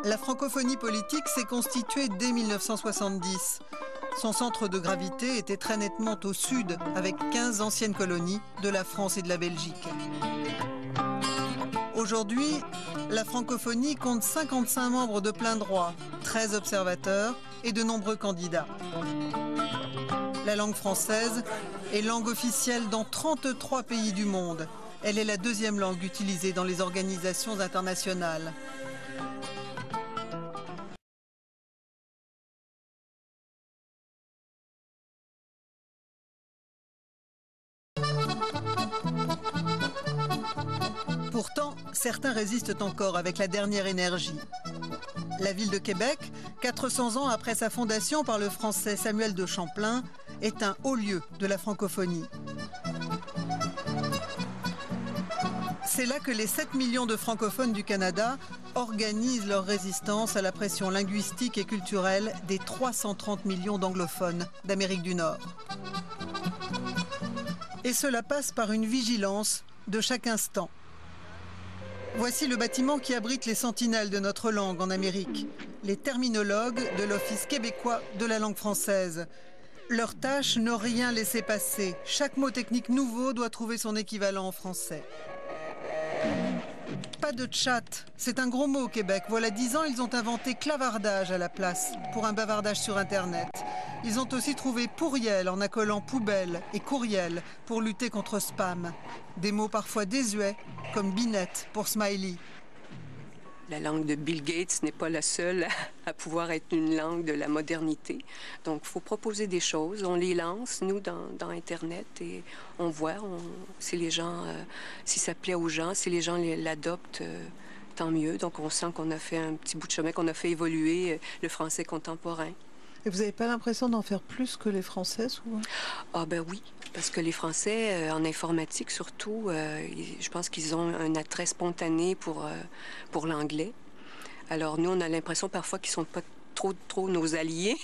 La francophonie politique s'est constituée dès 1970. Son centre de gravité était très nettement au sud, avec 15 anciennes colonies de la France et de la Belgique. Aujourd'hui, la francophonie compte 55 membres de plein droit, 13 observateurs et de nombreux candidats. La langue française est langue officielle dans 33 pays du monde. Elle est la deuxième langue utilisée dans les organisations internationales. Pourtant, certains résistent encore avec la dernière énergie. La ville de Québec, 400 ans après sa fondation par le français Samuel de Champlain, est un haut lieu de la francophonie. C'est là que les 7 millions de francophones du Canada organisent leur résistance à la pression linguistique et culturelle des 330 millions d'anglophones d'Amérique du Nord. Et cela passe par une vigilance de chaque instant. Voici le bâtiment qui abrite les sentinelles de notre langue en Amérique, les terminologues de l'Office québécois de la langue française. Leur tâche, ne rien laisser passer. Chaque mot technique nouveau doit trouver son équivalent en français. Pas de chat, c'est un gros mot au Québec. Voilà 10 ans, ils ont inventé clavardage à la place, pour un bavardage sur Internet. Ils ont aussi trouvé pourriel en accolant poubelle et courriel pour lutter contre spam. Des mots parfois désuets, comme binette pour smiley. La langue de Bill Gates n'est pas la seule à pouvoir être une langue de la modernité. Donc, il faut proposer des choses. On les lance, nous, dans Internet, et on voit si les gens, si ça plaît aux gens, si les gens l'adoptent, tant mieux. Donc, on sent qu'on a fait un petit bout de chemin, qu'on a fait évoluer le français contemporain. Et vous n'avez pas l'impression d'en faire plus que les Français, souvent? Ah ben oui, parce que les Français, en informatique surtout, je pense qu'ils ont un attrait spontané pour l'anglais. Alors nous, on a l'impression parfois qu'ils ne sont pas trop nos alliés.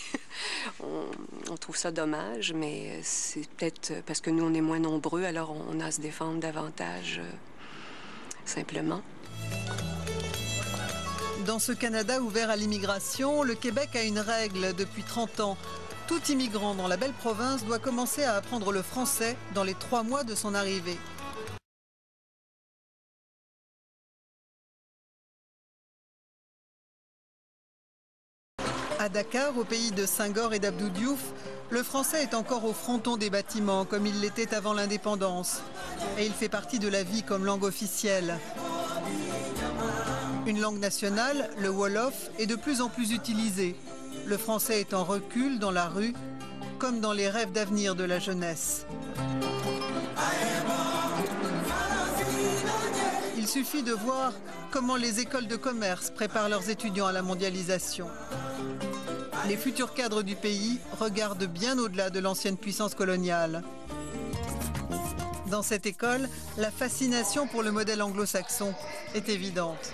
on trouve ça dommage, mais c'est peut-être parce que nous, on est moins nombreux, alors on a à se défendre davantage, simplement. Dans ce Canada ouvert à l'immigration, le Québec a une règle depuis 30 ans. Tout immigrant dans la belle province doit commencer à apprendre le français dans les 3 mois de son arrivée. À Dakar, au pays de Senghor et d'Abdou Diouf, le français est encore au fronton des bâtiments, comme il l'était avant l'indépendance. Et il fait partie de la vie comme langue officielle. Une langue nationale, le Wolof, est de plus en plus utilisée. Le français est en recul dans la rue, comme dans les rêves d'avenir de la jeunesse. Il suffit de voir comment les écoles de commerce préparent leurs étudiants à la mondialisation. Les futurs cadres du pays regardent bien au-delà de l'ancienne puissance coloniale. Dans cette école, la fascination pour le modèle anglo-saxon est évidente.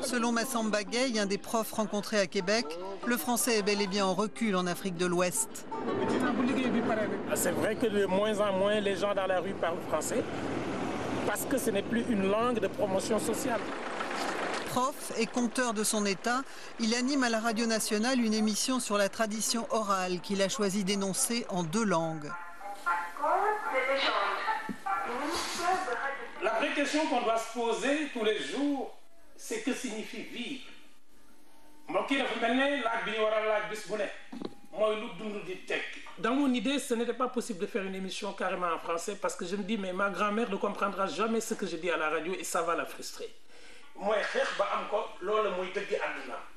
Selon Massamba Gueye, un des profs rencontrés à Québec, le français est bel et bien en recul en Afrique de l'Ouest. C'est vrai que de moins en moins les gens dans la rue parlent français parce que ce n'est plus une langue de promotion sociale. Prof et conteur de son état, il anime à la Radio Nationale une émission sur la tradition orale qu'il a choisi d'énoncer en 2 langues. La vraie question qu'on doit se poser tous les jours, c'est que signifie vivre. Dans mon idée, ce n'était pas possible de faire une émission carrément en français parce que je me dis, mais ma grand-mère ne comprendra jamais ce que je dis à la radio et ça va la frustrer.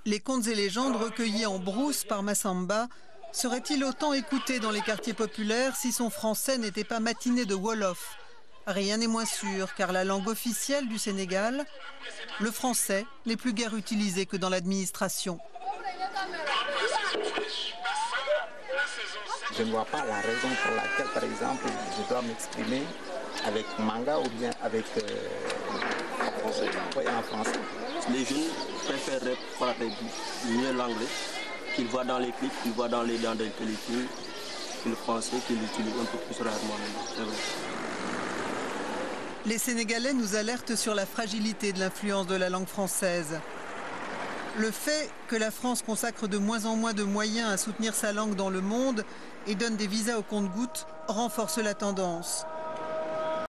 Les contes et légendes recueillis en brousse par Massamba seraient-ils autant écoutés dans les quartiers populaires si son français n'était pas matiné de Wolof? Rien n'est moins sûr, car la langue officielle du Sénégal, le français, n'est plus guère utilisé que dans l'administration. Je ne vois pas la raison pour laquelle, par exemple, je dois m'exprimer avec manga ou bien avec en français. Les jeunes préfèrent parler mieux l'anglais qu'ils voient dans les clips, qu'ils voient dans les téléfilms, que le français qu'ils utilisent un peu plus rarement. C'est vrai. Les Sénégalais nous alertent sur la fragilité de l'influence de la langue française. Le fait que la France consacre de moins en moins de moyens à soutenir sa langue dans le monde et donne des visas au compte-gouttes renforce la tendance.